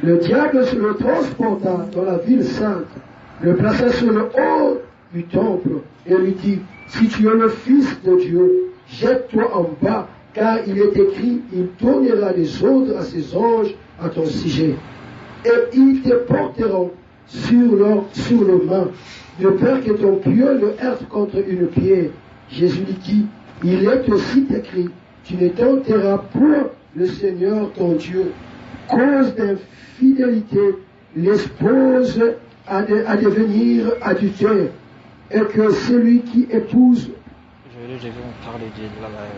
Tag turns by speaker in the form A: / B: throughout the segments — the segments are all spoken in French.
A: Le diable le transporta dans la ville sainte, le plaça sur le haut du temple et lui dit, si tu es le Fils de Dieu, jette-toi en bas, car il est écrit, il donnera des ordres à ses anges à ton sujet. Et ils te porteront sur leurs mains, de peur que ton pied ne heurte contre une pierre. Jésus lui dit, il est aussi écrit, tu ne tenteras point le Seigneur ton Dieu. Cause d'infidélité, l'épouse à devenir adultère, et que celui qui épouse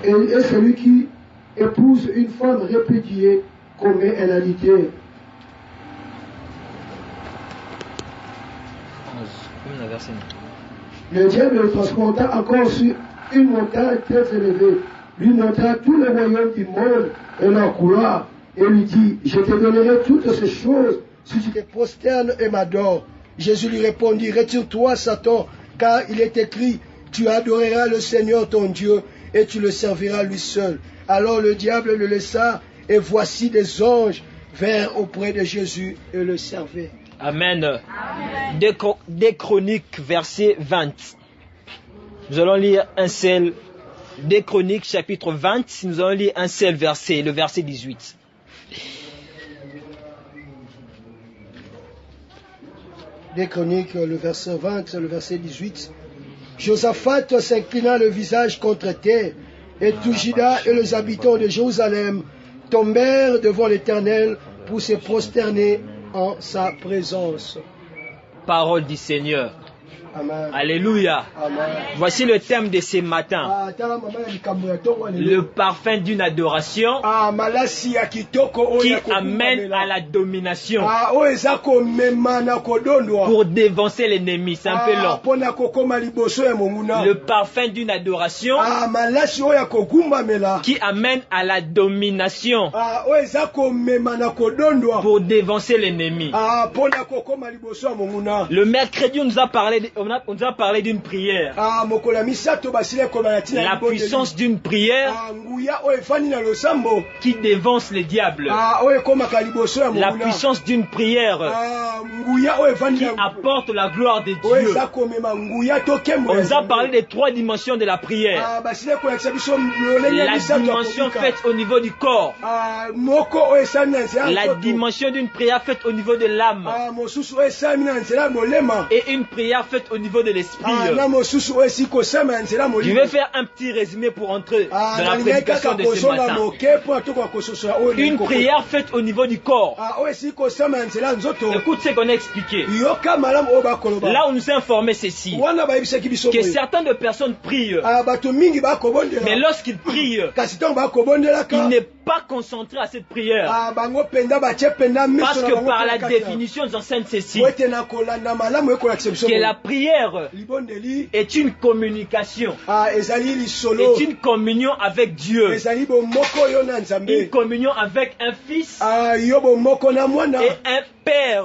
A: et celui qui épouse une femme répudiée commet un adultère. Le diable le transporta encore sur une montagne très élevée, lui montra tout le royaume du monde et leur gloire, et lui dit, je te donnerai toutes ces choses si tu te prosternes et m'adores. Jésus lui répondit, retire-toi, Satan, car il est écrit, tu adoreras le Seigneur ton Dieu et tu le serviras lui seul. Alors le diable le laissa, et voici des anges vinrent auprès de Jésus et le servaient.
B: Amen. Amen. Des Chroniques, verset 20. Nous allons lire un seul. Des Chroniques, chapitre 20. Nous allons lire un seul verset, le verset 18.
A: Des Chroniques, le verset 20, le verset 18. Josaphat s'inclina le visage contre terre, et tout Juda et les habitants de Jérusalem tombèrent devant l'Éternel pour se prosterner en sa présence.
B: Parole du Seigneur.
A: Amen.
B: Alléluia.
A: Amen.
B: Voici le thème de ce matin. Le parfum d'une adoration qui amène à la domination. Pour dévancer l'ennemi. C'est un peu long. Le parfum d'une adoration qui amène à la domination. Pour dévancer l'ennemi. Le mercredi, on nous a parlé d'une prière. La puissance d'une prière qui dévance les diables. La puissance d'une prière qui apporte la gloire de Dieu. On nous a parlé des trois dimensions de la prière. La dimension faite au niveau du corps. La dimension d'une prière faite au niveau de l'âme. Et une prière faite au niveau de l'esprit. Je vais faire un petit résumé pour entrer dans la prédication de ce matin. Une prière faite au niveau du corps. Écoute ce qu'on a expliqué. Là, on nous a informé ceci, que certaines personnes prient, mais lorsqu'ils prient, ils n'est pas concentré à cette prière. Parce que par la définition, ils enseignent ceci, que la prière est une communication, est une communion avec Dieu, une communion avec un fils et un père.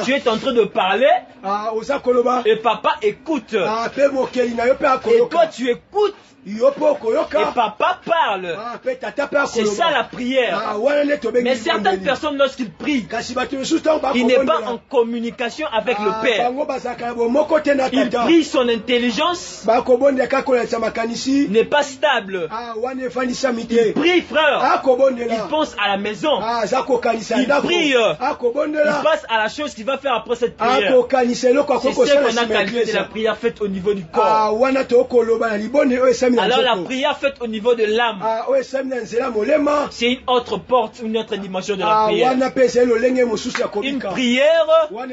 B: Tu es en train de parler et papa écoute, et toi tu écoutes et papa parle. C'est ça la prière. Mais certaines personnes, lorsqu'ils prient, il n'est pas en communication avec le Père. Il prie, son intelligence n'est pas stable. Il prie, frère. Il pense à la maison. Il prie. Il passe à la chose qu'il va faire après cette prière. C'est ce qu'on a qualifié de la prière faite au niveau du corps. Alors la prière faite au niveau de l'âme, c'est une autre porte, une autre dimension de la prière. Une prière qui,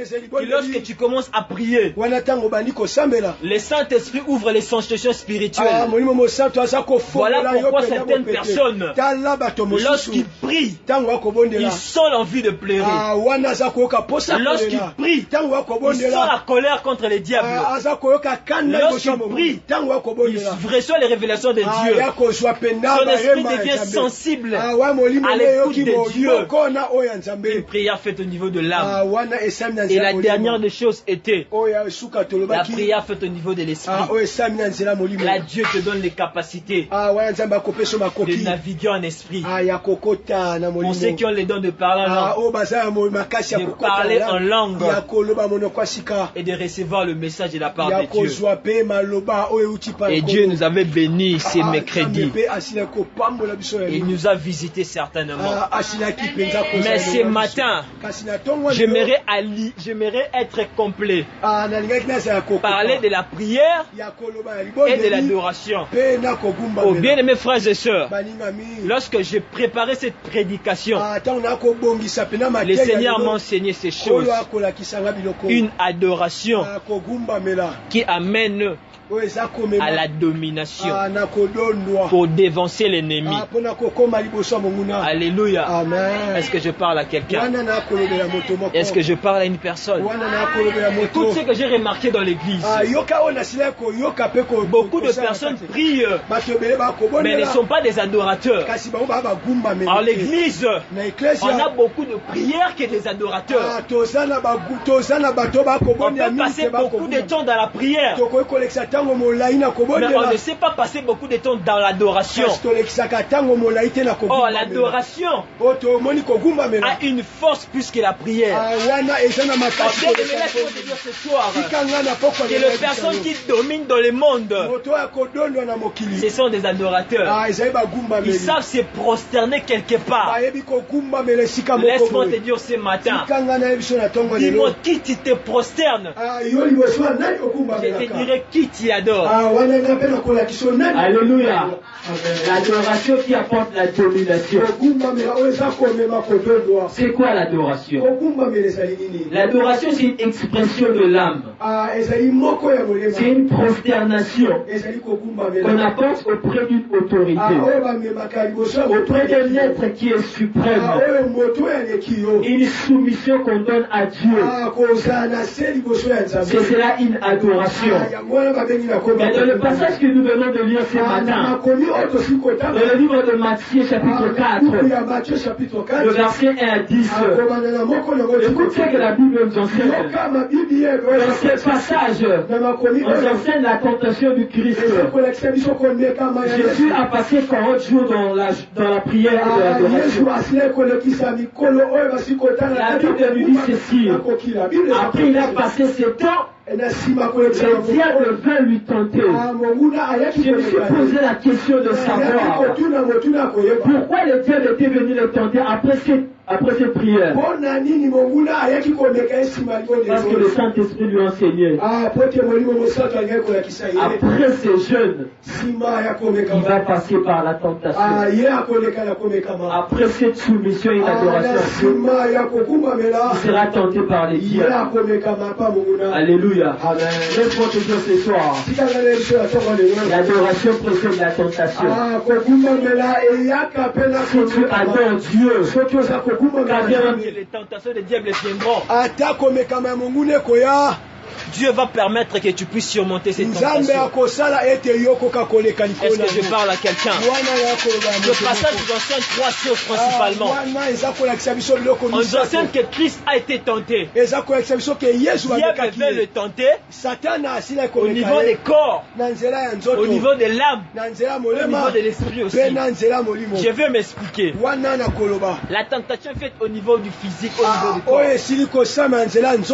B: lorsque tu commences à prier, le Saint-Esprit ouvre les sensations spirituelles. Voilà pourquoi certaines personnes, lorsqu'ils prient, ils sont l'envie de pleurer. Lorsqu'ils prient, ils sont la colère contre les diables. Lorsqu'ils prient, ils reçoivent les révélations de Dieu. Son esprit devient sensible à l'écoute de Dieu. Une prière faite au niveau de l'âme. Et la dernière des choses était la prière faite au niveau de l'esprit. Là, Dieu te donne les capacités de naviguer en esprit. Pour ceux qui ont les dons de parler en langue, de parler en langue et de recevoir le message de la part de Dieu. Et Dieu nous avait bénis ces mercredis. Il nous a visités certainement. Mais ce matin, j'aimerais être complet. Parler de la prière et de l'adoration. Oh, bien-aimés frères et sœurs, lorsque j'ai préparé cette prédication, le Seigneur m'a enseigné ces choses. Une adoration qui amène à la domination pour dévancer l'ennemi. Alléluia. Est-ce que je parle à quelqu'un? Est-ce que je parle à une personne? Tout ce que j'ai remarqué dans l'église, beaucoup de personnes prient, mais ne sont pas des adorateurs. En l'église, on a beaucoup de prières que des adorateurs. On peut passer beaucoup de temps dans la prière, mais on ne sait pas passer beaucoup de temps dans l'adoration. Oh, l'adoration a une force plus que la prière. Ce soir, que les personnes qui dominent dans le monde, ce sont des adorateurs. Ils savent se prosterner quelque part. Laisse-moi te dire ce matin, dis-moi qui tu te prosternes. Je te dirai qui tu adores.
C: Alléluia. L'adoration qui apporte la domination. C'est quoi l'adoration? L'adoration, c'est une expression de l'âme. C'est une prosternation qu'on apporte auprès d'une autorité, auprès d'un être qui est suprême. Une soumission qu'on donne à Dieu. C'est cela une adoration. Mais dans le passage que nous venons de lire ce matin, dans le livre de Matthieu chapitre 4, le verset 1 à 10, écoute ce que la Bible nous enseigne. Dans ce passage, on nous enseigne la tentation du Christ. Jésus a passé 40 jours dans la prière et de l'adoration. La Bible nous dit ceci. Après il a passé ce temps, le diable vint lui tenter. Je me suis posé la question de savoir pourquoi le diable était venu le tenter après cette prière. Parce que le Saint-Esprit lui enseignait. Après ce jeûne, il va passer par la tentation. Après cette soumission et l'adoration, il sera tenté par les diables. Alléluia. Laisse-moi te dire ce soir, l'adoration précède la tentation. Si tu adores Dieu,
B: les tentations des diables viendront. Dieu va permettre que tu puisses surmonter ces tentations. Est-ce que je parle à quelqu'un? Le passage nous enseigne trois choses principalement. On nous enseigne que Christ a été tenté. Diable veut le tenter au niveau des corps, au niveau de l'âme, au niveau de l'esprit aussi. Je vais m'expliquer. La tentation est faite au niveau du physique, au niveau du corps.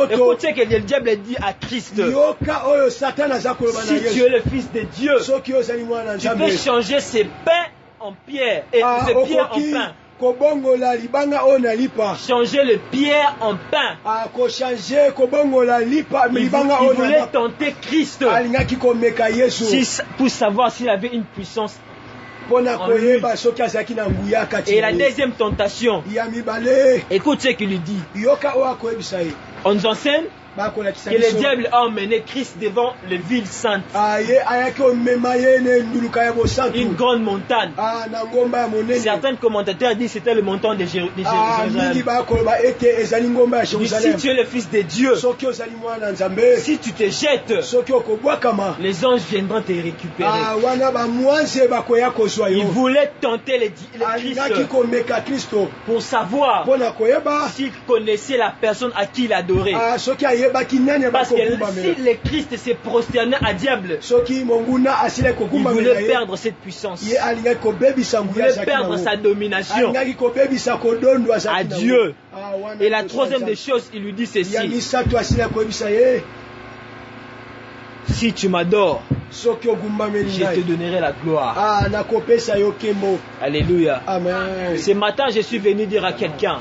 B: Écoute ce que le diable dit à Christ. Si tu es le Fils de Dieu, tu peux changer ces pains en pierre et ces pierres en pain. Changer le pierre en pain. Il voulait tenter Christ pour savoir s'il avait une puissance. Et la deuxième tentation, écoute ce qu'il lui dit. On nous enseigne que le diable a emmené Christ devant les villes saintes. Une grande montagne. Certains commentateurs disent que c'était le montant de Jérusalem. Si tu es le fils de Dieu, si tu te jettes, les anges viendront te récupérer. Il voulait tenter le Christ pour savoir s'il connaissait la personne à qui il adorait. Parce que si le Christ s'est prosterné à diable, il voulait perdre cette puissance. Il voulait perdre sa domination à Dieu. Et la troisième des choses, il lui dit ceci: si tu m'adores, je te donnerai la gloire. Alléluia.
A: Amen.
B: Ce matin, je suis venu dire à quelqu'un: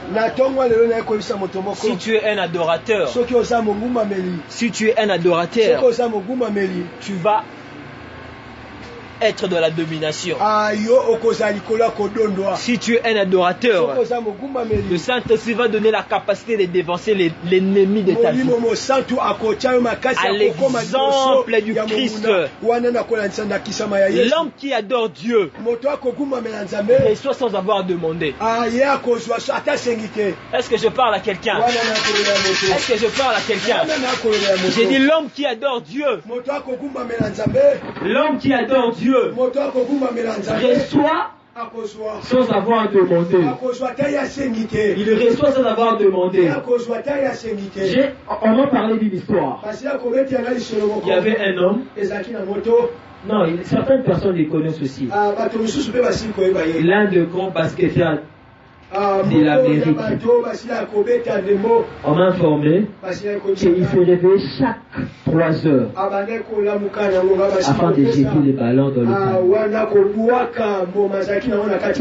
B: si tu es un adorateur, tu vas être dans la domination. Si tu es un adorateur, le Saint-Esprit va donner la capacité de dévancer l'ennemi de ta vie. À l'exemple du Christ, l'homme qui adore Dieu reçoit sans avoir demandé. Est-ce que je parle à quelqu'un? Est-ce que je parle à quelqu'un? J'ai dit l'homme qui adore Dieu. L'homme qui adore Dieu reçoit sans avoir demandé. Il reçoit sans avoir demandé. On va parler d'une histoire. Il y avait un homme. Non, certaines personnes les connaissent aussi. L'un des grands basketteurs de l'Amérique. On m'a informé qu'il se réveille chaque 3 heures afin de jeter les ballons dans le panier.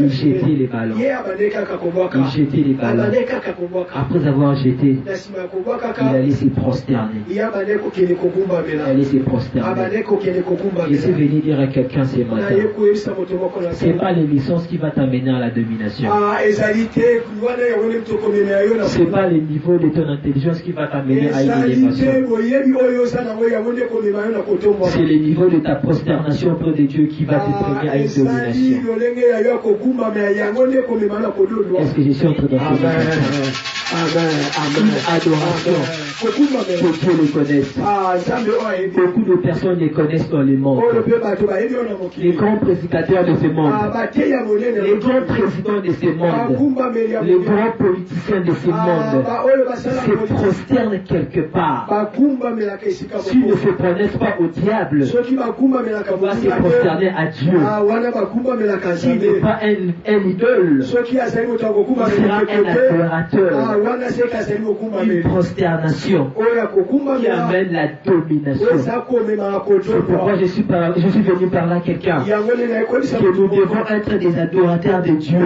B: Il jetait les ballons. Il jetait les ballons. Après avoir jeté, il allait se prosterner. Il allait se prosterner. Je suis venu dire à quelqu'un ce matin: ce n'est pas les licences qui va t'amener à la domination. Ce n'est pas le niveau de ton intelligence qui va t'amener à une élévation. C'est le niveau de ta prosternation auprès de Dieu qui va te prêter à une domination. Est-ce que je suis en train de faire une adoration que Dieu le connaisse? Beaucoup de personnes les connaissent dans le monde. Les grands prédicateurs de ce monde, les grands présidents de ce monde, les grands politiciens de ce monde se prosternent quelque part. S'ils ne se connaissent pas au diable, on va se prosterner à Dieu. S'il n'est pas un idole, il sera un adorateur. Une prosternation qui amène la domination. C'est pourquoi je suis venu parler à quelqu'un que nous devons être des adorateurs de Dieu.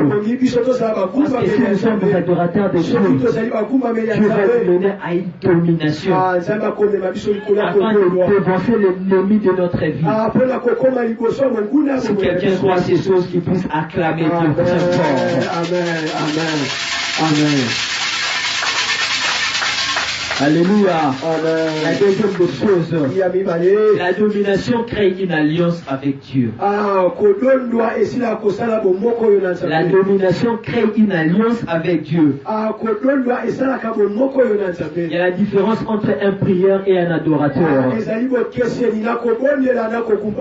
B: Parce que si nous sommes des adorateurs de Dieu, Dieu va nous mener à une domination afin de dévancer l'ennemi de notre vie. Si quelqu'un croit ces choses, qu'il puisse acclamer Dieu très fort.
A: Amen, amen, amen.
B: Alléluia. La deuxième des choses, la domination crée une alliance avec Dieu. La domination crée une alliance avec Dieu. Il y a la différence entre un prieur et un adorateur.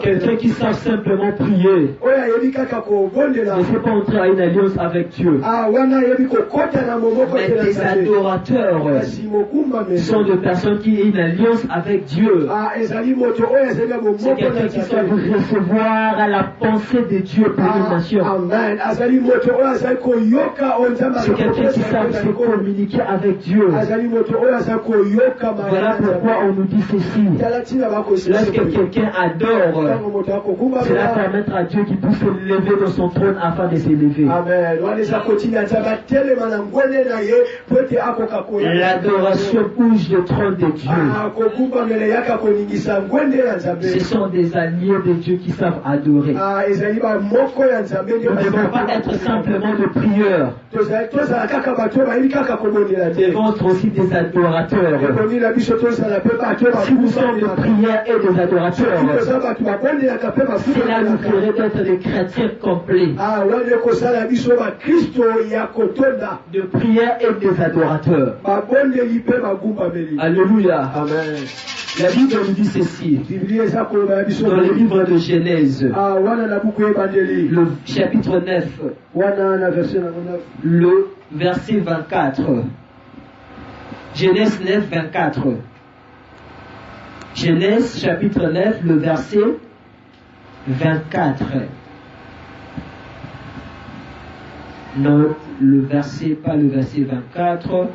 B: Quelqu'un qui sait simplement prier ne peut pas entrer à une alliance avec Dieu. Mais les adorateurs sont des personnes qui ont une alliance avec Dieu. C'est quelqu'un qui sait recevoir la pensée de Dieu pour une nation. C'est quelqu'un qui sait se communiquer avec Dieu. Voilà pourquoi on nous dit ceci: lorsque quelqu'un adore, cela permettra à Dieu qu'il puisse se lever dans son trône afin de s'élever. L'adoration
C: bougent le trône de Dieu. Ce sont des alliés de Dieu qui savent adorer. Nous ne devons pas être simplement de prieurs. Nous devons être aussi des adorateurs. Si nous sommes de prière et des adorateurs, cela nous ferait être des chrétiens complets. De prière et des adorateurs. Alléluia.
A: Amen.
C: La Bible nous dit ceci. Dans le livre de Genèse, le chapitre 9, le verset 24. Genèse 9, 24. Genèse chapitre 9, le verset 24. Non, le verset, pas le verset 24,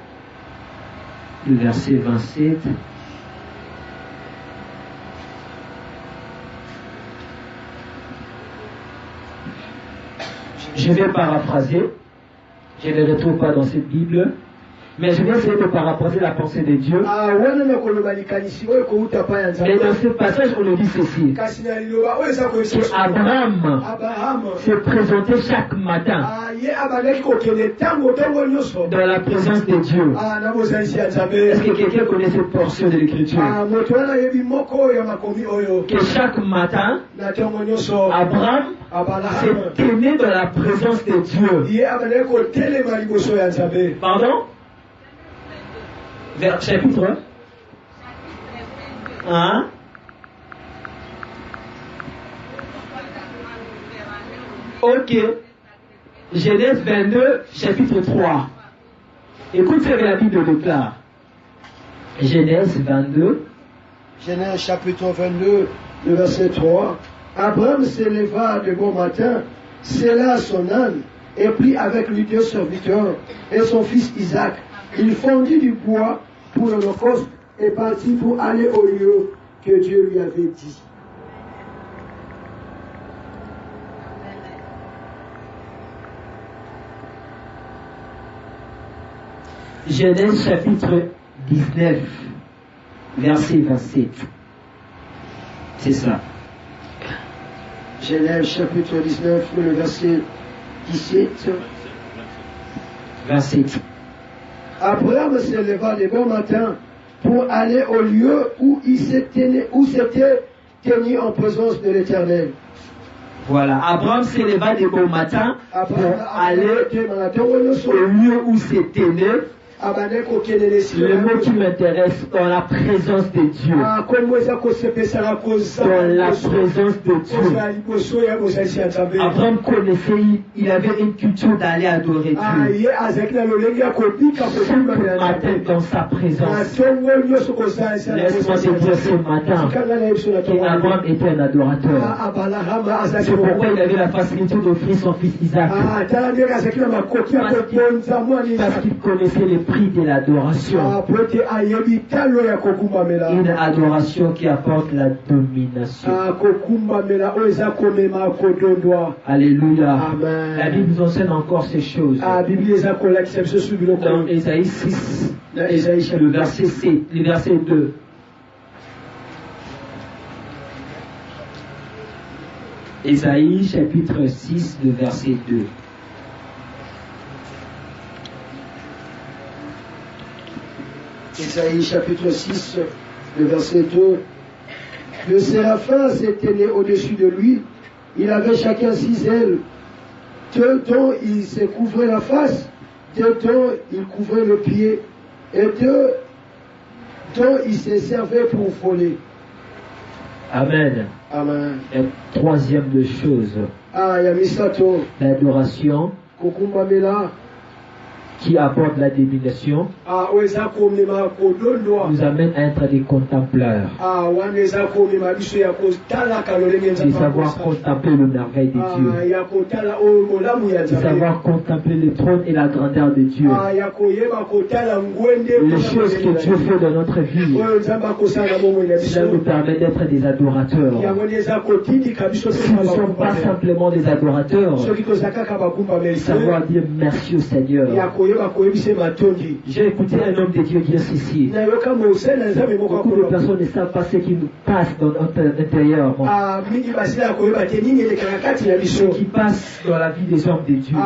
C: le verset 27. Je vais paraphraser, je ne le retrouve pas dans cette Bible, mais je vais essayer de paraphraser la pensée de Dieu. Et dans ce passage, on nous dit ceci. Abraham s'est présenté chaque matin dans la présence de Dieu. Est-ce que quelqu'un connaît cette portion de l'Écriture? Que chaque matin, Abraham s'est tenu dans la présence de Dieu. Pardon? Vers chapitre 1. Ok. Genèse 22, chapitre 3. Écoute ce que la Bible déclare. Genèse 22.
A: Genèse chapitre 22, le verset 3. Abraham s'éleva de bon matin, scella son âne, et prit avec lui 2 serviteurs et son fils Isaac. Il fondit du bois pour l'Holocauste et partit pour aller au lieu que Dieu lui avait dit.
C: Genèse chapitre 19, verset 27. C'est ça.
A: Genèse chapitre 19, le verset 17.
C: 27.
A: Abraham se leva de bon matin pour aller au lieu où s'était tenu en présence de l'Éternel.
C: Voilà, Abraham se leva de bon matin pour aller au lieu où s'était tenu. Le mot qui m'intéresse, dans la présence de Dieu. Dans la présence de Dieu. Abraham connaissait, il avait une culture d'aller adorer Dieu. Chaque matin dans sa présence. Laisse-moi te dire ce matin qu'Abraham était un adorateur. C'est pourquoi il avait la facilité d'offrir son fils Isaac. Parce qu'il connaissait les prix de l'adoration. Une adoration qui apporte la domination. Alléluia.
A: Amen.
C: La Bible nous enseigne encore ces choses. Dans Ésaïe 6, le verset 7, le verset 2. Ésaïe chapitre 6, le verset 2.
A: Ésaïe chapitre 6, le verset 2. Le séraphin s'était né au-dessus de lui. Il avait chacun 6 ailes. D'un temps il se couvrait la face, d'un temps il couvrait le pied, et d'un temps il se servait pour voler.
C: Amen.
A: Amen.
C: Et troisième de choses. L'adoration qui apporte la domination nous amène à être des contempleurs. De savoir contempler le merveille de Dieu. De savoir contempler le trône et la grandeur de Dieu. Les choses que Dieu fait dans notre vie. Cela nous permet d'être des adorateurs. Si nous ne sommes pas simplement des adorateurs, savoir dire merci au Seigneur. J'ai écouté un homme de Dieu dire ceci. Beaucoup de personnes ne savent pas ce qui nous passe dans notre intérieur. Ce qui passe dans la vie des hommes de Dieu.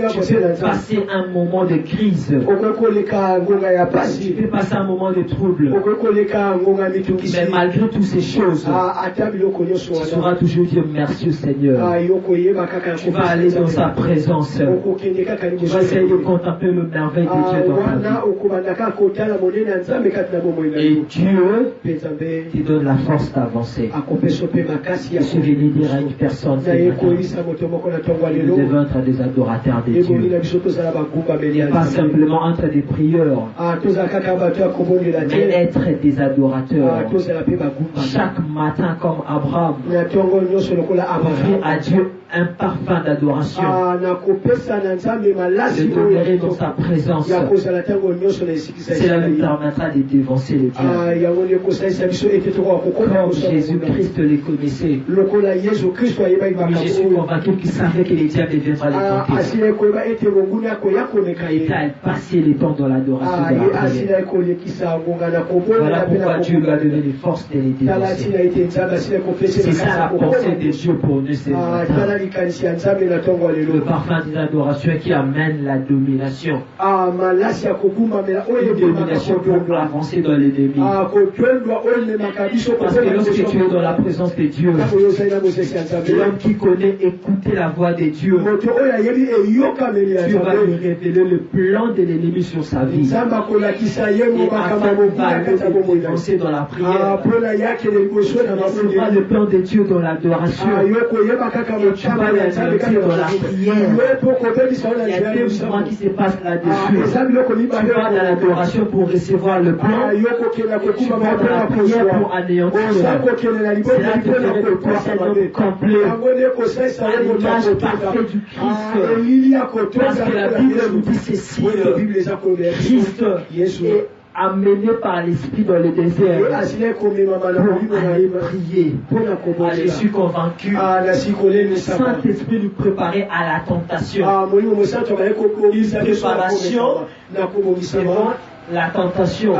C: Tu peux passer un moment de crise. Tu peux passer un moment de trouble. Mais malgré toutes ces choses, tu sauras toujours dire merci au Seigneur. Tu vas aller dans sa présence. Tu vas essayer de contempler le merveille de Dieu dans ta vie. Et Dieu te donne la force d'avancer. Je suis venu dire à une personne nous devons être des adorateurs de Dieu. Pas simplement être des prieurs, mais être des adorateurs. Chaque matin comme Abraham, offrir à Dieu un parfum d'adoration. Je donnerai dans sa présence. Cela nous permettra de dévancer le diable. Comme Jésus-Christ les connaissait. Je suis convaincu qu'il savait que les diables viendra les tenter. Et car il passait le temps dans l'adoration de la prière. Voilà pourquoi Dieu lui a donné les forces de les dévancer. C'est ça la pensée de Dieu pour nous ce matin. Le parfum des adorations qui amène la domination. Une domination pour avancer dans l'ennemi. Parce que lorsque tu es dans la présence de Dieu, l'homme qui connaît écouter la voix de Dieu, Dieu va lui révéler le plan de l'ennemi sur sa vie. Et afin de avancer dans la prière, ne pas le plan de Dieu dans l'adoration. Et tu vas le dire dans la prière. Il y a des mouvements qui se passent là-dessus. Tu vas dans l'adoration pour recevoir le plan. Et tu vas dans la prière pour anéantir. Cela te ferait de toi un homme complet. À l'image parfaite du Christ. Parce que la Bible nous dit ceci. Christ est amené par l'Esprit dans le désert pour aller prier. Je suis convaincu le Saint-Esprit nous préparait à la tentation. Une préparation devant la tentation.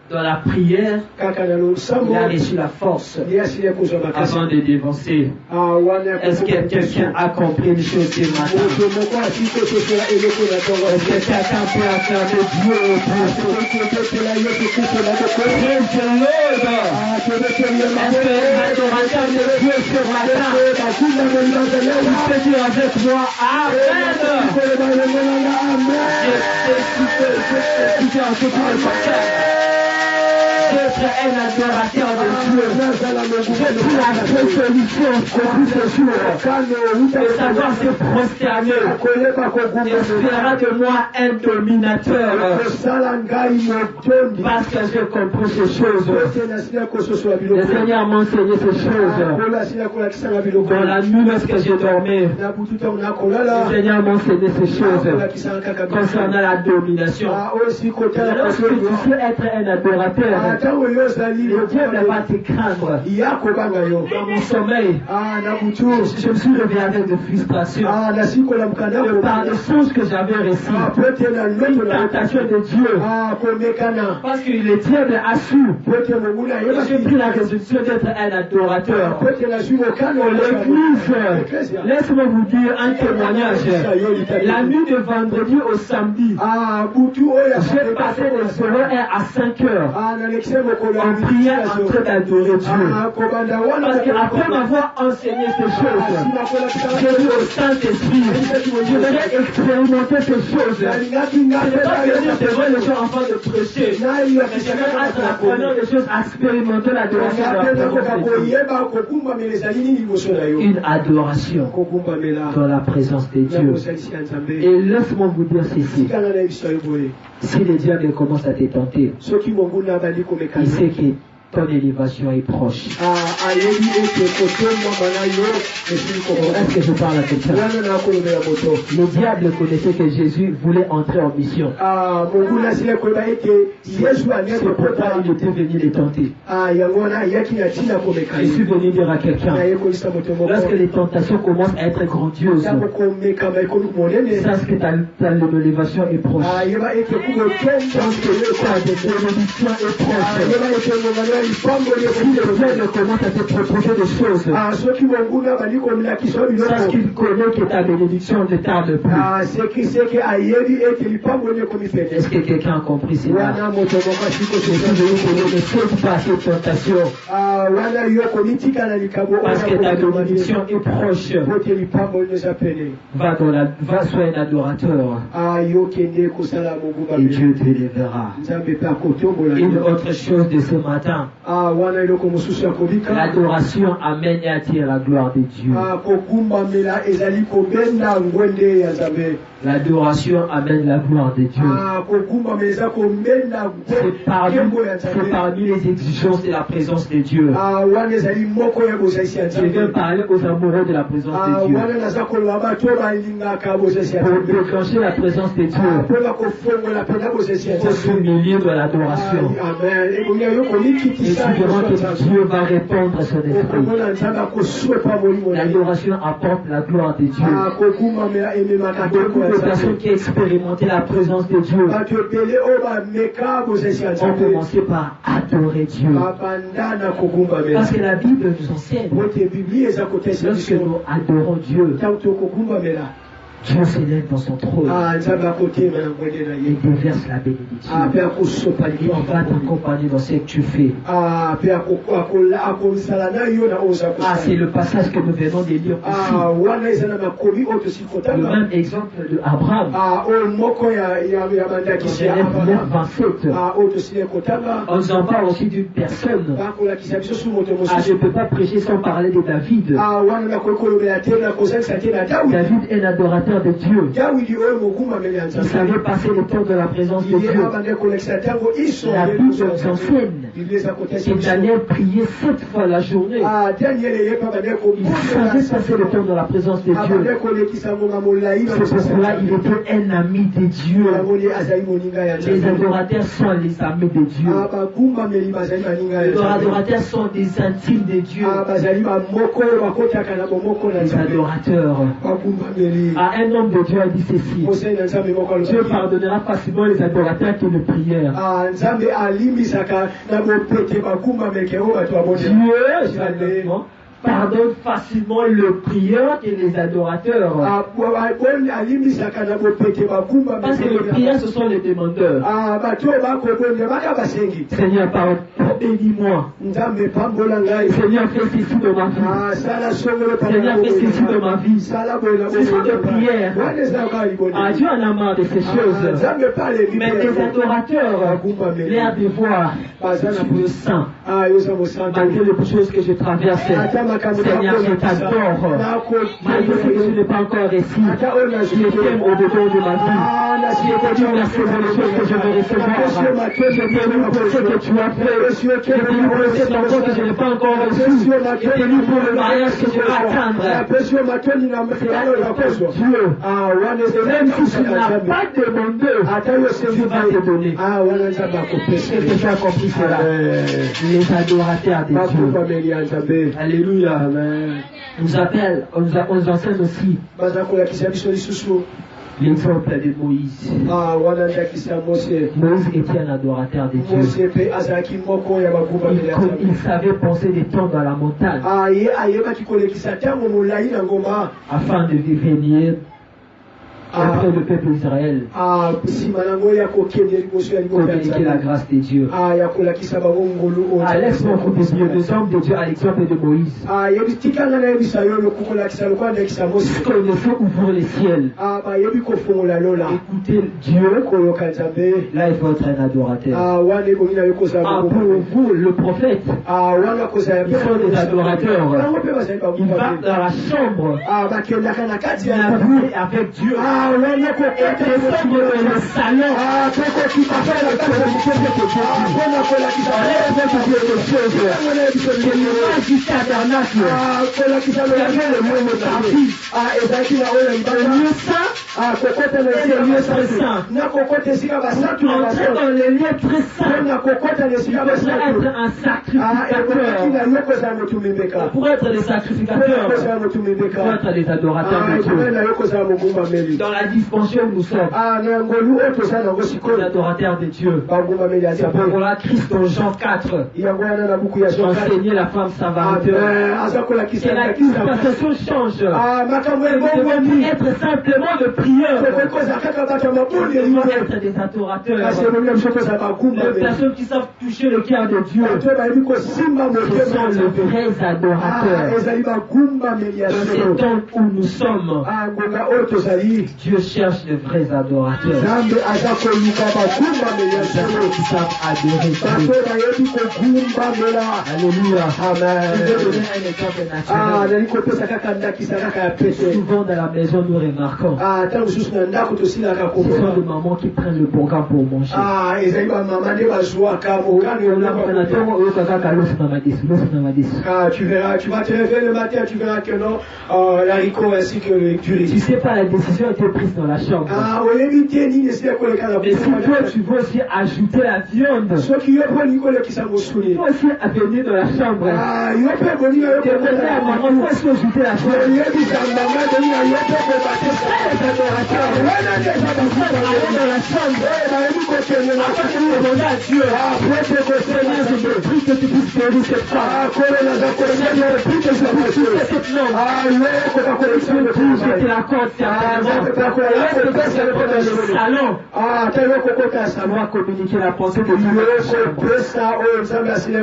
C: Dans la prière, il a reçu la force avant de dévancer. Est-ce que quelqu'un a compris les choses ce matin? Est-ce que quelqu'un peut acclamer Dieu au plus? Praise the Lord. Est-ce que l'adorateur de Dieu ce matin, vous pouvez dire avec moi Amen? D'être un adorateur de Dieu. J'ai pris la résolution depuis ce jour de savoir se prosterner. Espérant de moi un dominateur. Parce que j'ai compris ces choses. Le Seigneur m'a enseigné ces choses. Dans la nuit lorsque j'ai dormi, le Seigneur m'a enseigné ces choses concernant la domination. Lorsque tu veux être un adorateur, le Dieu ne va te craindre. Dans mon sommeil, je me suis réveillé avec de frustration. Par les choses que j'avais reçues. Une tentation de Dieu. Parce que le diable a su. J'ai pris la résolution d'être un adorateur. L'église, laisse-moi vous dire un témoignage. La nuit de vendredi au samedi, j'ai passé de 0h à 5h. En prière en train d'adorer Dieu. Parce qu'après m'avoir enseigné ces choses, j'ai dit au Saint-Esprit, je voudrais expérimenter ces choses. Je ne vais pas venir devant les gens afin de prêcher, mais je vais être apprenant des choses à expérimenter l'adoration de une adoration dans la présence de Dieu. Et laisse-moi vous dire ceci. Si le diable commence à te tenter, il sait que ton élévation est proche. Est-ce que je parle à quelqu'un? Le diable connaissait que Jésus voulait entrer en mission. C'est pourquoi il était venu les tenter. Je suis venu dire à quelqu'un, lorsque les tentations commencent à être grandioses, sache que ta élévation est proche. Sache que ta bénédiction est proche. Si le diable commence à te proposer des choses, sache qu'il connaît que ta bénédiction ne tarde plus. Est-ce que quelqu'un a compris cela? Ne saute pas cette tentation. Parce que ta bénédiction est proche. Va sois un adorateur. Et Dieu te lèvera. Une autre chose de ce matin. L'adoration amène et attire la gloire de Dieu. L'adoration amène la gloire de Dieu. C'est parmi les exigences de la présence de Dieu. Je viens parler aux amoureux de la présence de Dieu. Pour déclencher la présence de Dieu, il faut s'humilier de l'adoration. Et tu verras que Dieu va répondre à son esprit. L'adoration apporte la gloire de Dieu. Beaucoup de personnes qui ont expérimenté la présence de Dieu ont commencé par adorer Dieu. Parce que la Bible nous enseigne, lorsque nous adorons Dieu, Dieu s'élève dans son trône et déverse la bénédiction. Il va t'accompagner dans ce que tu fais. C'est le passage que nous venons de lire ici. Le même exemple de Abraham. Genèse 9:27. On nous en parle aussi d'une personne. Je ne peux pas prêcher sans parler de David. David est un adorateur de Dieu. Il savait passer le temps de la présence de Dieu. La Bible nous enseigne que Daniel priait 7 fois la journée. Il savait passer le temps de la présence de Dieu. C'est pourquoi il était un ami de Dieu. Les adorateurs sont les amis de Dieu. Les adorateurs sont des intimes de Dieu. Les adorateurs. Un homme de Dieu a dit ceci: Dieu pardonnera facilement les adorateurs qui le prièrent. Dieu pardonne facilement le prieur et les adorateurs. Parce que les prieurs, ce sont les demandeurs. Seigneur, pardonne, bénis-moi. Seigneur, fais ceci de ma vie. Seigneur, fais ceci de ma vie. Ce sont des prières. Dieu en a marre de ces choses. Mais les adorateurs, l'air de voir, tu le sens. Malgré les choses que je traverse, Seigneur, je t'adore. Malgré ce que je n'ai pas encore réussi, je t'aime au-dedans de ma vie. Je te dis merci pour les choses que je veux recevoir. Je te loue pour ce que tu as fait. Je te loue pour cet enfant que je n'ai pas encore reçu. Je te loue pour le mariage que je vais atteindre. C'est Dieu. Même si tu n'as pas demandé, tu vas te donner. Est-ce que tu as compris cela? Les adorateurs de Dieu. Alléluia. Nous appelle, on nous enseigne aussi l'exemple de Moïse. Moïse était un adorateur de Dieu. Il savait penser des temps dans la montagne afin de devenir après le peuple d'Israël communiquer la grâce de Dieu. Laisse-moi vous dire les hommes de Dieu à l'exemple de Moïse. Connaissez ouvrir les ciels. Écoutez Dieu. Là, il faut être un adorateur. Pour vous, le prophète, ils sont des adorateurs. Il va dans la chambre avec Dieu. descendre dans le salon. Du tabernacle, le lieu saint et le lieu très saint. Entrer dans le lieu très saint, être un sacrificateur. Pour être des sacrificateurs, pour être des adorateurs de Dieu. Dans la dimension où nous sommes, les adorateurs de Dieu. C'est pour la Christ en Jean 4. Enseigner la femme samaritaine. Que la dispensation change. Nous devons être simplement de prieurs. Nous devons être des adorateurs. Des personnes qui savent toucher le cœur de Dieu. Ce sont les vrais adorateurs. Dans ces temps où nous sommes, Dieu cherche les vrais adorateurs. Qui savent adorer Dieu. Alléluia. Amen. Je vais donner un exemple naturel. Souvent dans la maison, nous remarquons. Ce sont des mamans qui prennent le programme pour manger.
A: Tu vas te réveiller le matin, tu verras que non, l'haricot ainsi que le riz.
C: Tu sais pas, la décision a été prise dans la chambre. Mais si toi tu veux aussi ajouter la viande, tu peux aussi venir dans la chambre. Tu peux aussi ajouter la viande. Aller dans la chambre. Demander à Dieu. Seigneur, je prie que tu puisses bénir cette femme. Seigneur, je prie que je puisse toucher cette langue. Je te l'accorde certainement. Dans le salon, on va communiquer la pensée de Dieu.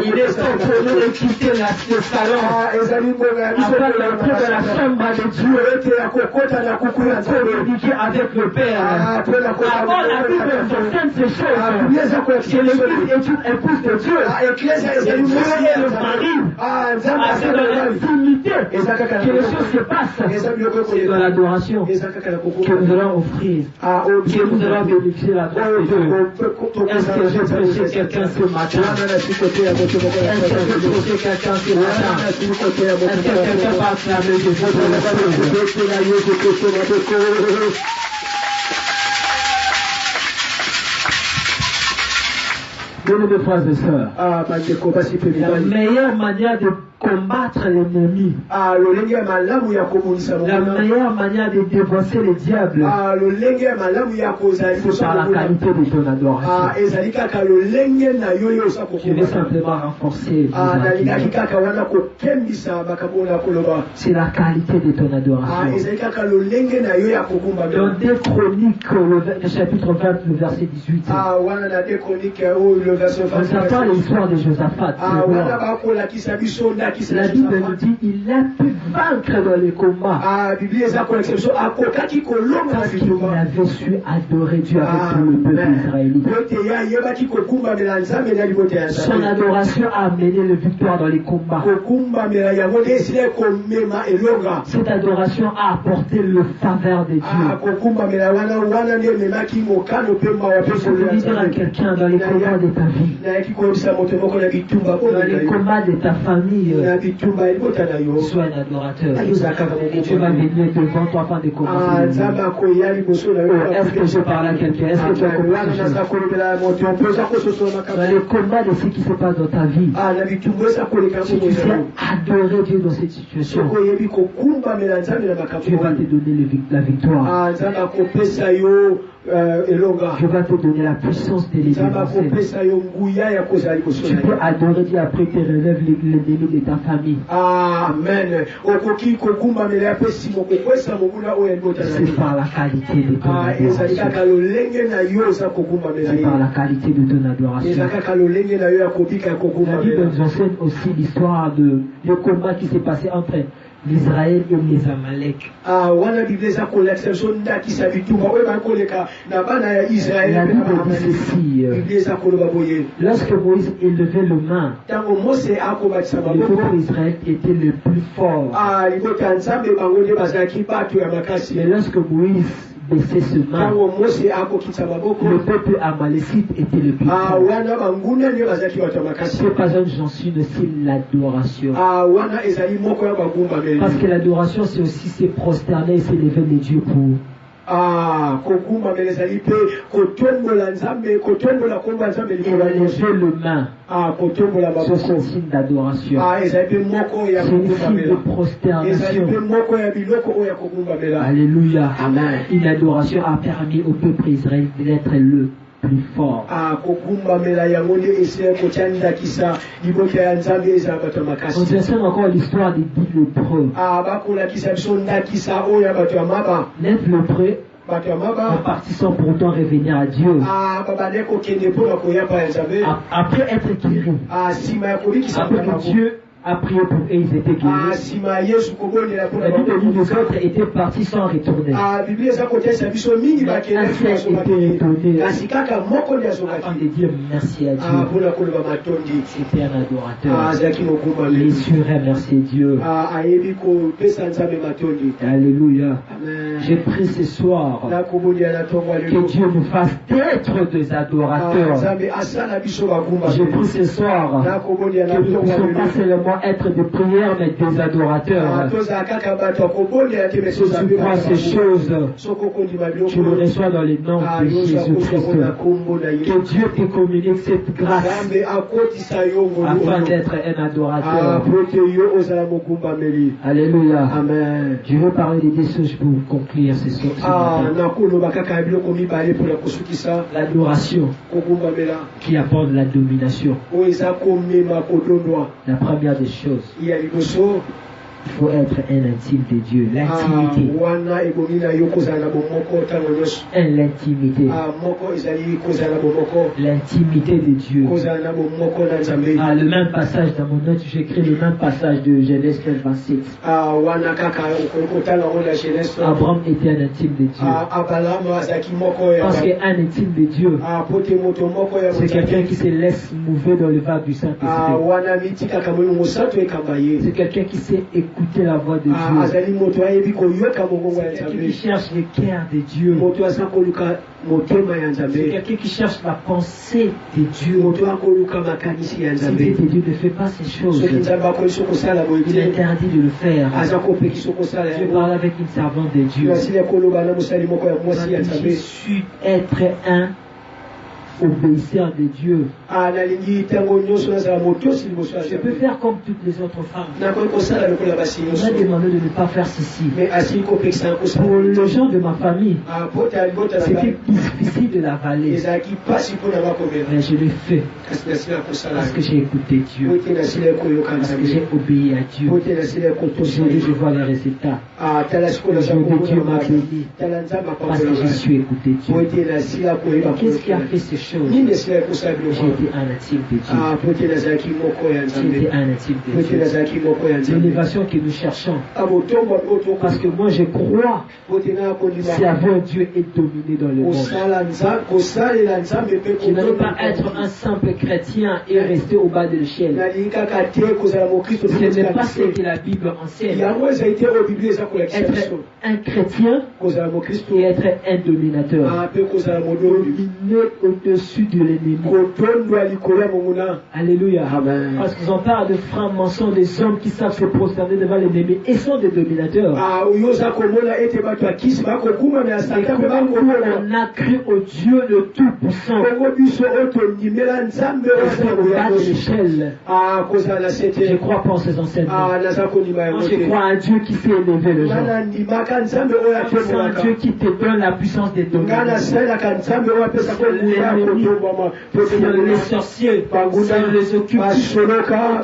C: Il est temps pour nous de quitter le salon afin d'entrer dans la chambre de Dieu pour communiquer avec le Père. Avant, la Bible nous enseigne ces choses. Que l'Église est une épouse de Dieu. Et Dieu est le mari. C'est dans l'intimité que les choses se passent. C'est dans l'adoration que nous allons offrir, que nous allons bénéficier la grâce de Dieu. Est-ce que je prêche quelqu'un ce matin? Est-ce que je prêche quelqu'un ce matin? Est-ce que quelqu'un va acclamer Jésus? Bien-aimés frères et sœurs, la meilleure manière de combattre l'ennemi, la meilleure manière de dévancer le diable, c'est par la qualité de ton adoration. Je vais simplement renforcer c'est la qualité de ton adoration. Dans 2 Chroniques, le chapitre 20, le verset 18, on s'attend l'histoire de Josaphat. La Bible nous dit il a pu vaincre dans les combats parce qu'il avait su adorer Dieu avec tout le peuple israélite. Son adoration a amené la victoire dans les combats. Cette adoration a apporté le faveur de Dieu. Je veux dire à quelqu'un dans les combats de ta vie, dans les combats de ta famille, sois un adorateur. Et tu vas venir devant toi afin de commencer. Est-ce que je parle à quelqu'un? Est-ce que tu as compris? Dans les combats de ce qui se passe dans ta vie, si tu sais adorer Dieu dans cette situation, Dieu va te donner la victoire. Je vais te donner la puissance de les dénoncer. Tu peux adorer Dieu après te relèves l'ennemi de ta famille.
A: Amen.
C: C'est par la qualité de ton adoration. C'est par la qualité de ton adoration. La Bible nous enseigne aussi l'histoire du combat qui s'est passé entre l'Israël et les Amalek. La Bible dit ceci. Lorsque Moïse élevait le main, le peuple d'Israël était le plus fort. Mais lorsque Moïse baissé ses mains, le peuple amalécite était le plus fort. Ce n'est pas une chanson, c'est l'adoration. Parce que l'adoration, c'est aussi se prosterner et s'élever les dieux pour. Il a levé le main. C'est un signe d'adoration. C'est un signe de prosternation. Alléluia. Amen. Une adoration a permis au peuple israélien d'être le plus fort. On descend encore l'histoire des 10 lépreux. 9 lépreux repartissant pourtant revenir à Dieu. Après être guéris, après que Dieu a prié pour eux, ils étaient guéris. La Bible dit que les autres étaient partis sans retourner. Un seul était retourné afin de dire merci à Dieu. C'était un adorateur. Il surait merci Dieu. Alléluia. Je prie ce soir que Dieu nous fasse d'être des adorateurs. Je prie ce soir que nous ne puissions pas seulement être des prières mais des adorateurs. Si tu crois ces choses, tu le reçois dans le nom de Jésus-Christ. Que Dieu te communique cette grâce afin d'être un adorateur. Alléluia. Amen. Je veux parler de deux choses pour conclure ce soir. L'adoration qui apporte la domination. La première des choses, il faut être un intime de Dieu. L'intimité. L'intimité. L'intimité de Dieu. Le même passage dans mon note, j'écris le même passage de Genèse 26. Abraham était un intime de Dieu. Parce qu'un intime de Dieu, c'est quelqu'un qui se laisse mouver dans le vague du Saint-Esprit. C'est quelqu'un qui sait écouter la voix de Dieu. C'est quelqu'un qui cherche le cœur de Dieu. C'est quelqu'un qui cherche la pensée de Dieu. Si Dieu ne fait pas ces choses, il est interdit de le faire. Je parle avec une servante de Dieu. Je suis être un obéisseur de Dieu. Je peux faire comme toutes les autres femmes. On m'a demandé de ne pas faire ceci. Pour les gens de ma famille, c'était difficile de l'avaler. Mais je l'ai fait. Parce que j'ai écouté Dieu. Parce que j'ai obéi à Dieu. Aujourd'hui, je vois les résultats. Aujourd'hui, Dieu m'a béni. Parce que je suis écouté Dieu. Qu'est-ce qui a fait ces choses? J'ai été un intime de Dieu. J'ai été un intime de Dieu. L'élévation que nous cherchons. Parce que moi je crois servir Dieu et dominer dans le monde. Je ne veux pas être un simple chrétien et rester au bas de l'échelle. Ce n'est pas ce que la Bible enseigne. Être un chrétien et être un dominateur. Dominer au-dessus de l'ennemi. Alléluia. Amen. Parce qu'ils en parlent de francs-maçons, des hommes qui savent se prosterner devant l'ennemi et sont des dominateurs. On a cru au Dieu le Tout-Puissant. Je crois pas en ces enseignements. Je crois à un Dieu qui sait élever les gens. C'est un Dieu qui te donne la puissance des dominer. Les sorciers, les occultes,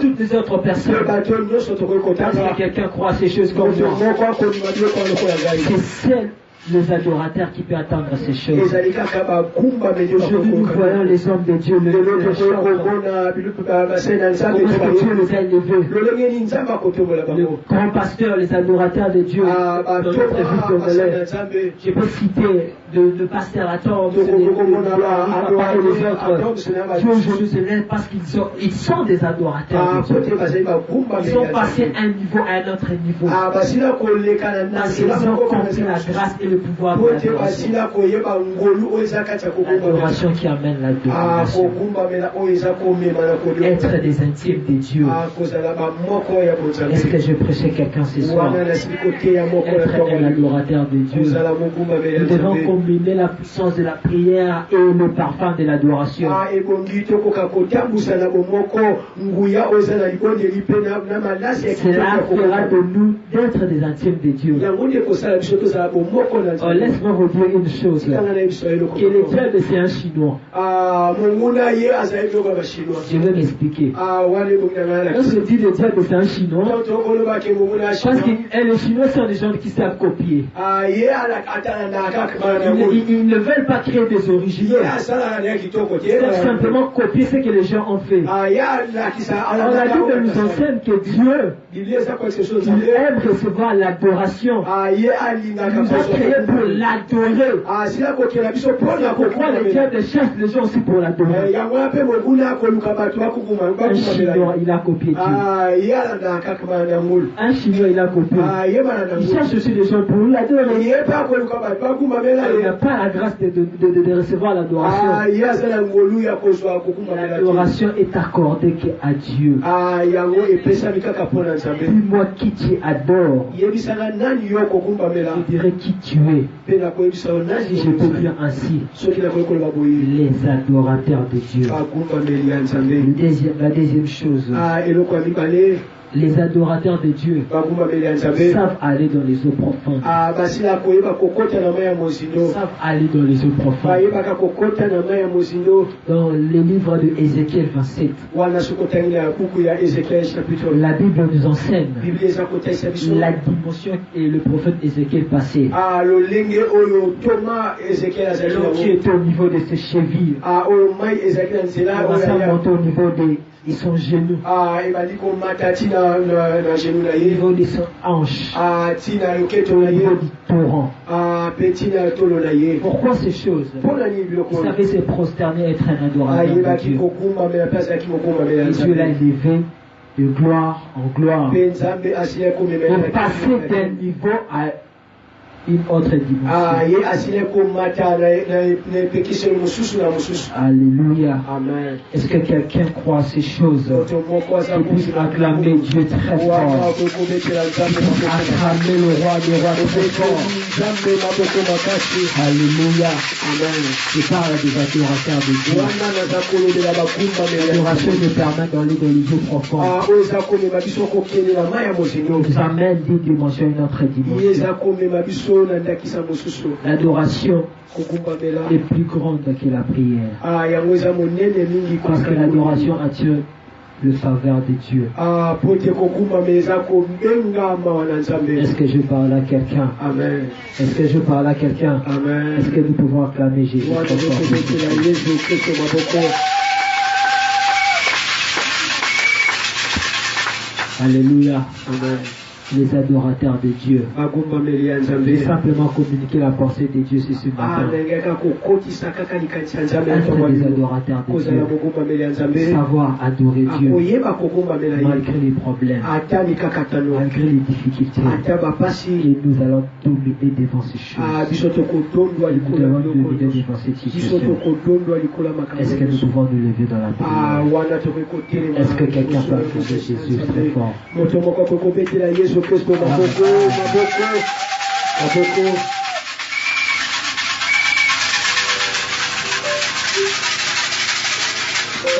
C: toutes les autres personnes. Parce que quelqu'un croit ces choses comme moi. C'est seul les adorateurs qui peuvent attendre ces choses. Aujourd'hui, nous voyons les hommes de Dieu, comment est-ce que Dieu les a élevés. Le grand pasteur, les adorateurs de Dieu dans notre vie congolaise. Je peux citer de pasteur Atom, de les autres. Dieu aujourd'hui se lève parce qu'ils sont des adorateurs de Dieu. Ils sont passés un niveau à un autre niveau. Parce qu'ils ont compris la grâce et le pouvoir de l'adoration qui amène l'adoration. Être des intimes de Dieu. Est-ce que je prêchais quelqu'un ce soir? Être un adorateur de Dieu. Nous devons combiner la puissance de la prière et le parfum de l'adoration. Cela fera de nous d'être des intimes de Dieu. Oh, laisse-moi vous dire une chose. Que le diable c'est un Chinois. Je vais m'expliquer. Lorsque je dis le diable c'est un Chinois, parce que les Chinois sont des gens qui savent copier. Ils ne veulent pas créer des originaux. Ils veulent simplement copier ce que les gens ont fait. Alors la Bible nous enseigne que Dieu, il aime recevoir l'adoration. Il nous a créés pour l'adorer. Pourquoi le diable chasse les gens aussi pour l'adorer? Un Chinois, il a copié Dieu. Un Chinois, il a copié. Il cherche aussi les gens pour l'adorer. Il n'a pas la grâce de recevoir l'adoration. L'adoration est accordée qu'à Dieu. Dis-moi qui tu adores. Je dirais qui tu es. Si je peux dire ainsi, les adorateurs de Dieu. La deuxième chose, les adorateurs de Dieu savent aller dans les eaux profondes. Savent aller dans les eaux profondes. Dans les livres de Ézéchiel 27, la Bible nous enseigne la dimension et le prophète Ézéchiel passé. Qui est au niveau de ses chevilles. Ça monte au niveau de son genou. Au niveau de son hanche. Au niveau du torrent. Pourquoi ces choses? Vous savez, c'est prosterner, être un adorateur de Dieu. Et Dieu l'a élevé de gloire en gloire. De passer d'un niveau à une autre dimension. Alléluia. Amen. Est-ce que quelqu'un croit ces choses? Qui puisse acclamer Dieu très fort. Acclamer le roi des rois très fort. Alléluia. Amen. Je parle des adorateurs de Dieu. L'adoration nous permet d'aller dans les eaux profondes. Nous amène d'une dimension à une autre dimension. L'adoration est plus grande que la prière. Parce que l'adoration attire le faveur de Dieu. Est-ce que je parle à quelqu'un? Amen. Est-ce que je parle à quelqu'un? Amen. Est-ce que nous pouvons acclamer Jésus? Alléluia. Amen. Les adorateurs de Dieu. Je vais simplement communiquer la pensée de Dieu ce matin. Être des adorateurs de Dieu. Savoir adorer Dieu. Malgré les problèmes. Malgré les difficultés. Et nous allons dominer devant ces choses. Nous devons dominer devant cette situation. Est-ce que nous pouvons nous lever dans la prière? Est-ce que quelqu'un peut acclamer Jésus très fort?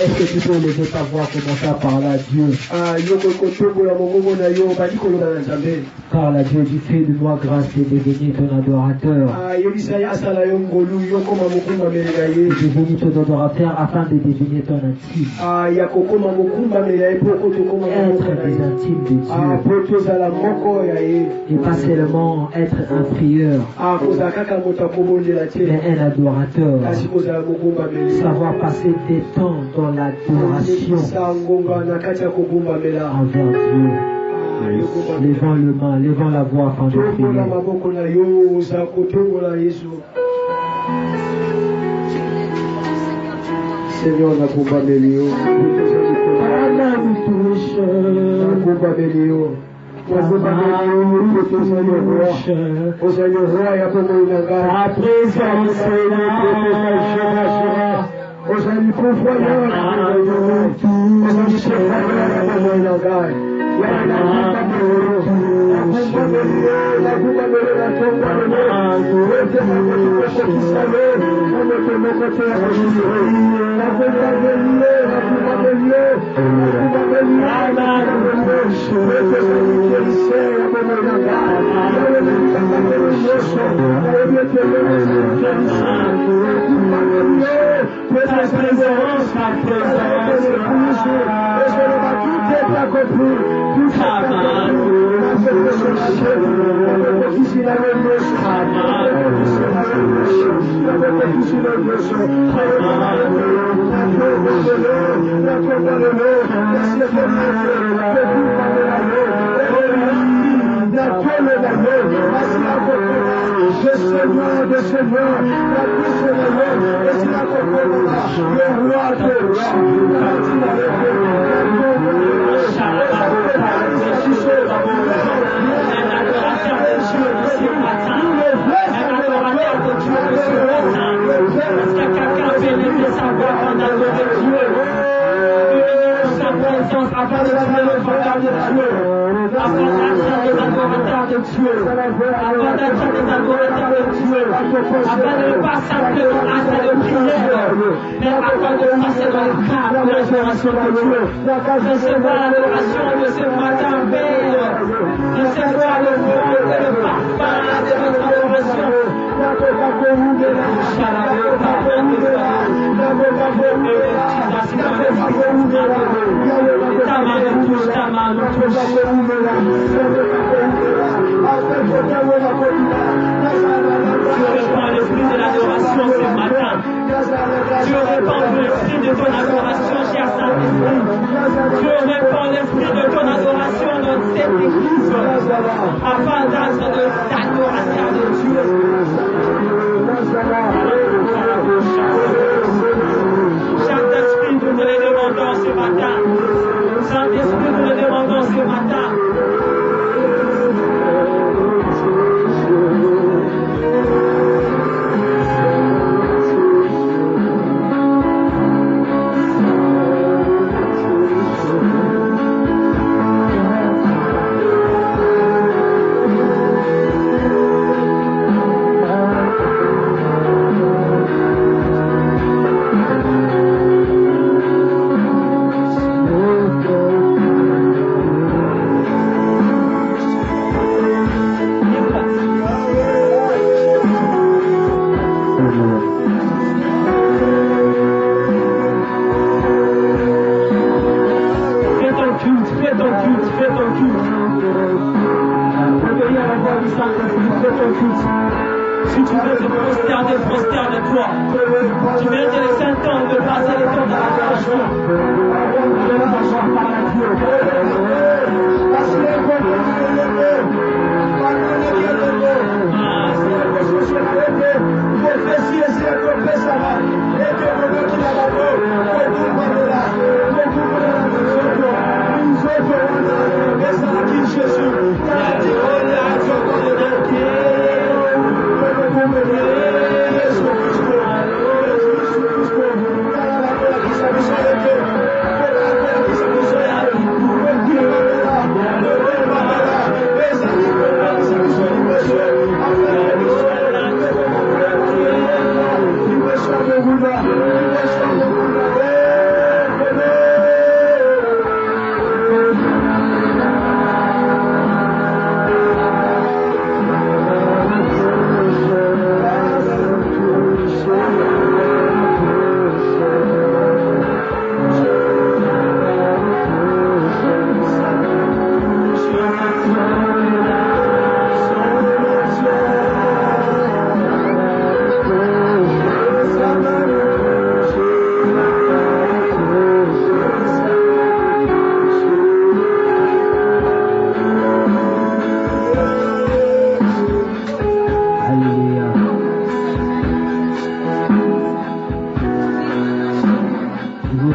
C: Est-ce que tu peux lever ta voix, commencer à parler à Dieu? Parle à Dieu, du fait de moi grâce de devenir ton adorateur. Devenir ton adorateur afin de devenir ton intime. Être des intimes de Dieu. Et pas seulement être un prieur, mais un adorateur. Savoir passer des temps dans l'adoration envers Dieu. Levons le main, levons la voix afin de prier.
A: Seigneur, na kumba melio. Kumba melio. Au Seigneur roi, il y a beaucoup de langage.
B: Ta présence est là.
A: Au Seigneur pourvoyeur, au Seigneur langage.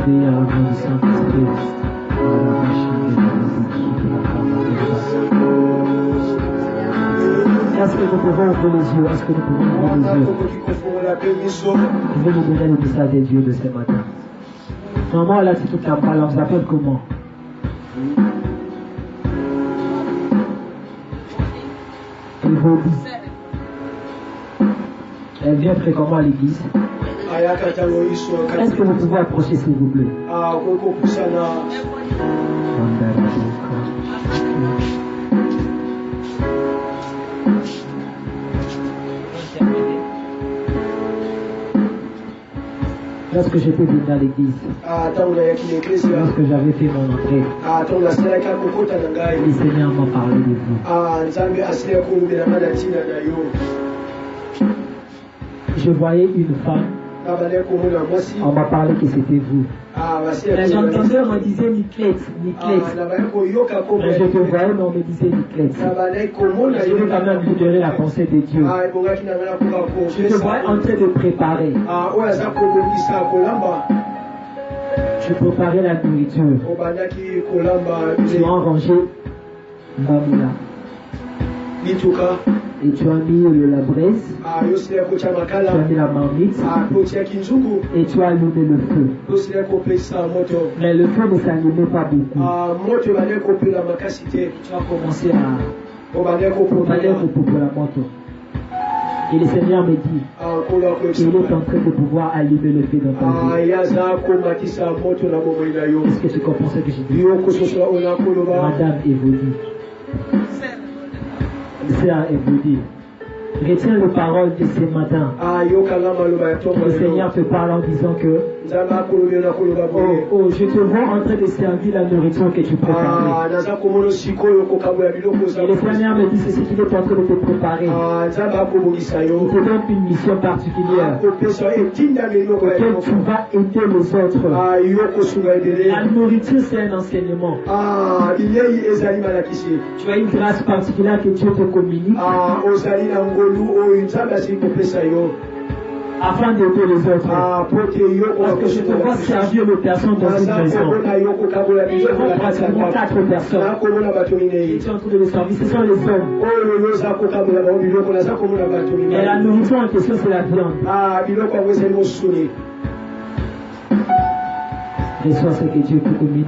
C: obéir au nom du Saint-Esprit. Est-ce que nous pouvons ouvrir les yeux? Est-ce que nous pouvons ouvrir les yeux? Je vais nous donner le message des dieux de ce matin. Maman, elle a dit toute la parole, on s'appelle comment? Elle vient fréquemment à l'église. Est-ce que vous pouvez approcher s'il vous plaît? Lorsque j'étais venu à l'église, lorsque j'avais fait mon entrée, le Seigneur m'a parlé de vous. Je voyais une femme. On m'a parlé que c'était vous. Les entendeurs me disaient Niclette. Mais je te voyais, mais on me disait Niclette. Je vais quand même vous donner la pensée de Dieu. Je te voyais en train de préparer. Je préparais la nourriture. Tu as rangé Bamila. Et tu as mis la braise, tu as mis la marmite, et tu as allumé le feu. Mais le feu ne s'allumait pas beaucoup. Tu as commencé à pour la moto. Et le Seigneur me dit qu'il est en train de pouvoir allumer le feu dans ta vie. Est-ce que tu comprends ce que je dis? Madame Evodie. Sœur Evodie. Retiens les paroles de ce matin. Le Seigneur te parle en disant que oh, je te vois en train de servir la nourriture que tu prépares. Et le Seigneur me dit ceci qu'il est en train de te préparer. Il te donne une mission particulière auquel tu vas aider les autres. La nourriture, c'est un enseignement. Tu as une grâce particulière que Dieu te communique. Afin d'aider les autres. Parce que je te vois servir les personnes dans une maison. Je vois pratiquement 4 personnes. Et tu es en train de les servir. Ce sont les hommes. Mais la nourriture en question, c'est la viande. Reçois ce que Dieu te communique.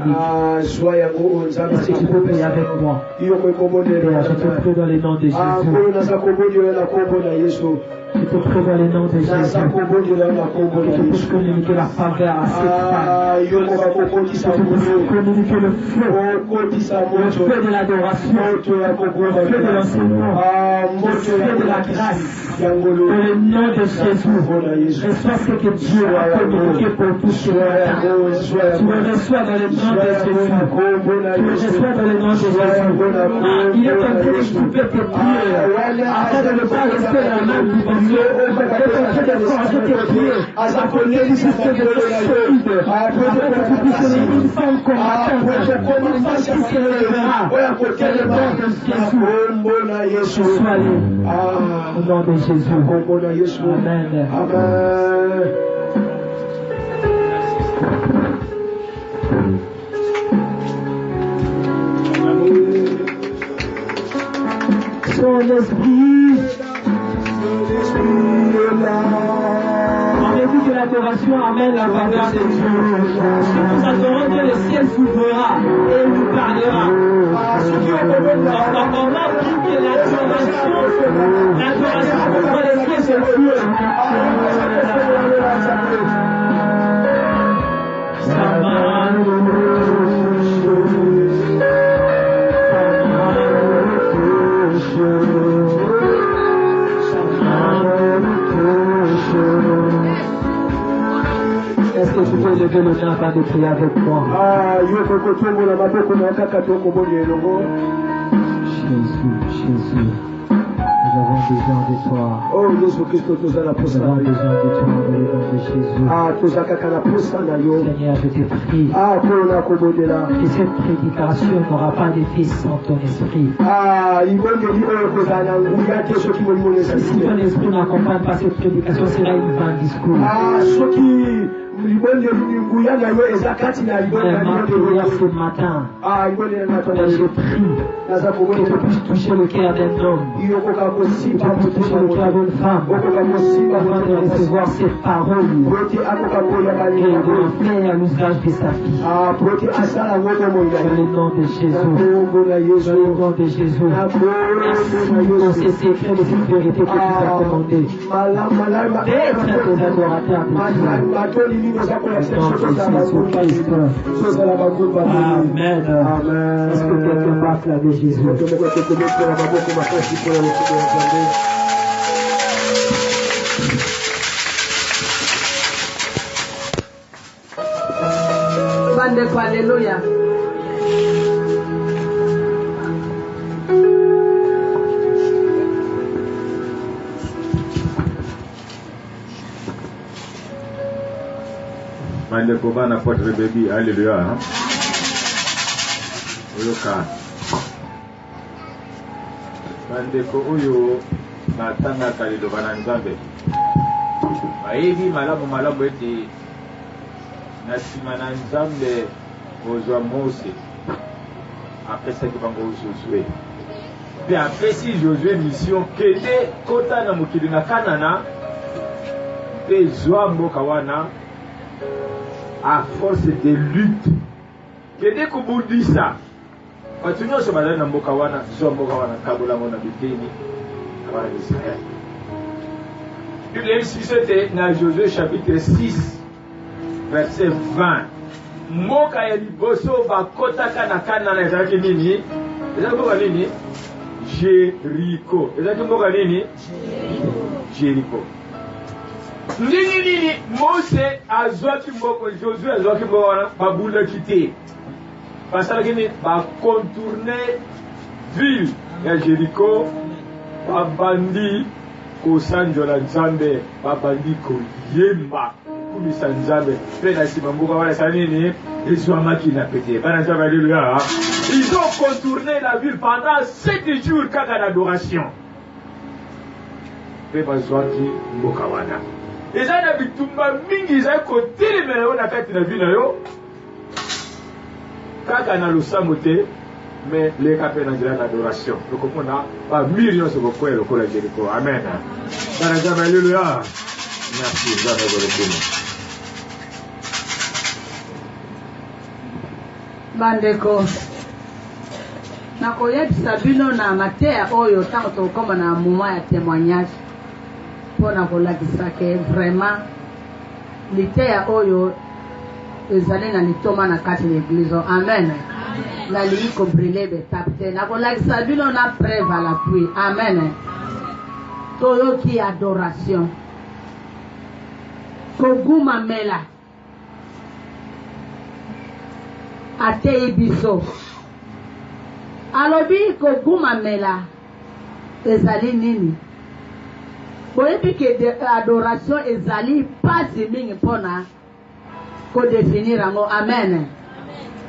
C: Est-ce que tu peux prier avec moi? Père, je te prie dans le nom de Jésus. Je te prie dans le nom de Jésus. Que tu puisses communiquer la faveur à cette femme. Que tu puisses communiquer le feu de l'adoration, le feu de l'enseignement, le feu de la grâce. Dans le nom de Jésus, reçois ce que Dieu a communiqué pour tous ce matin. Tu le reçois dans le nom de Jésus. Tu le reçois dans le nom de Jésus. Il est en train d'équiper tes prières afin de ne pas rester dans la même dimension. Il est en train de forger tes prières afin que tu puisses devenir solide, afin que tu puisses devenir une femme combattante, une femme qui se lèvera. Que le nom de Jésus soit lié. Au nom de Jésus. Amen. Amen. Son esprit est là. Rendez-vous que l'adoration amène la faveur de Dieu. Nous adorons Dieu, le ciel s'ouvrira et il nous parlera. Ceux qui ont besoin de la parole, que l'adoration contre les cieux se Dieu. Est-ce que tu peux lever le main afin de prier avec moi? Jésus. Nous avons besoin de toi.
A: Oh, Jésus Christ, nous avons besoin
C: de toi dans le nom de Jésus. Seigneur, je te prie que cette prédication n'aura pas d'effet sans ton esprit. Si ton esprit n'accompagne pas cette prédication, sera une vain discours. ce matin, je prie que tu puisses toucher le cœur d'un homme, que tu puisses toucher le cœur d'une femme, afin de recevoir cette parole et de faire l'usage de sa fille. Dans le nom de Jésus. Dans le nom de Jésus. Merci pour ces secrets de cette vérité que tu as commandé. D'être des adorateurs de Dieu. Amen. Est-ce que quelqu'un va acclamer Jésus?
D: Alléluia.
E: Bandeko bana potre baby, alléluia. Oyoka. Bandeko oyo natanga kalido bana nzambe. Bayebi malamu ete na sima na nzambe ozwa Mose apesaki bango Josué. Pe apesi Josué mission kende kota na mokili na Kanana pe zwa mboka wana à force de lutte. Kende kubudisa batu nyonso bazali na mboka wana zwa mboka wana kabola mona biteni abana Israël. Bible elisisete na Josué chapitre 6 verset 20. Mboka ya liboso bakotaka na Kanana ezalaki nini? Ezalaki mboka nini? Jericho. Ezalaki mboka nini? Jericho. Nini Mose azwaki mboka, Josué azwaki mboka wana babulaki te. Basalaki nini? Bacontourner ville ya Jericho, babandi kosanjola Nzambe, babandi koyemba kumisa Nzambe. Pe na sima mboka wana esali nini? Ezwamaki na pete. Bana Nzambe, alléluia. Ils ont contourné la ville pendant 7 jours kaka d'adoration. Pe bazwaki mboka wana. Eza na bitumba mingi eza kotelemela yo na kati na ville na yo kaka na losambo te, mais leka mpe na nzela na adoration. Okomona bamiri nyonso kokwela lokola Jericho. Amen. Bana Nzambe, alléluia. Merci Nzambe kolokuma.
D: Bandeko, nakoyebisa bino na mateya oyo ntango tokoma na moment ya témoignage pona kolakisa ke vraiment liteya oyo ezali na litoma na kati l'église. Amen. Nalingi kobrile betape te nakolakisa bino na preuve à l'appui. Amen. Toyoki adoration koguma mela atei biso alobi koguma mela ezali nini? Boyebi ke adoration ezali pasi mingi mpona kodefinir yango. Amen.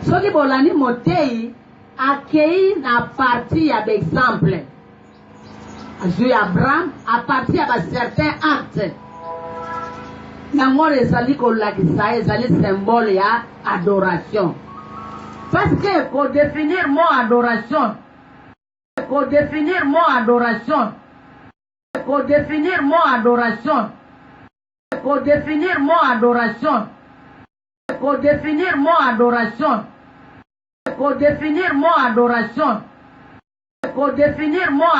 D: Soki bolani motei akei na parti ya exemple azwi Abraham a parti ya certain acte yango ezali kolakisa ezali symbole ya adoration. Parce que kodéfinir mot adoration, kodéfinir mot adoration, kodéfinir mot adoration, kodéfinir mot adoration, kodéfinir mot adoration, kodéfinir mot adoration, kodéfinir mot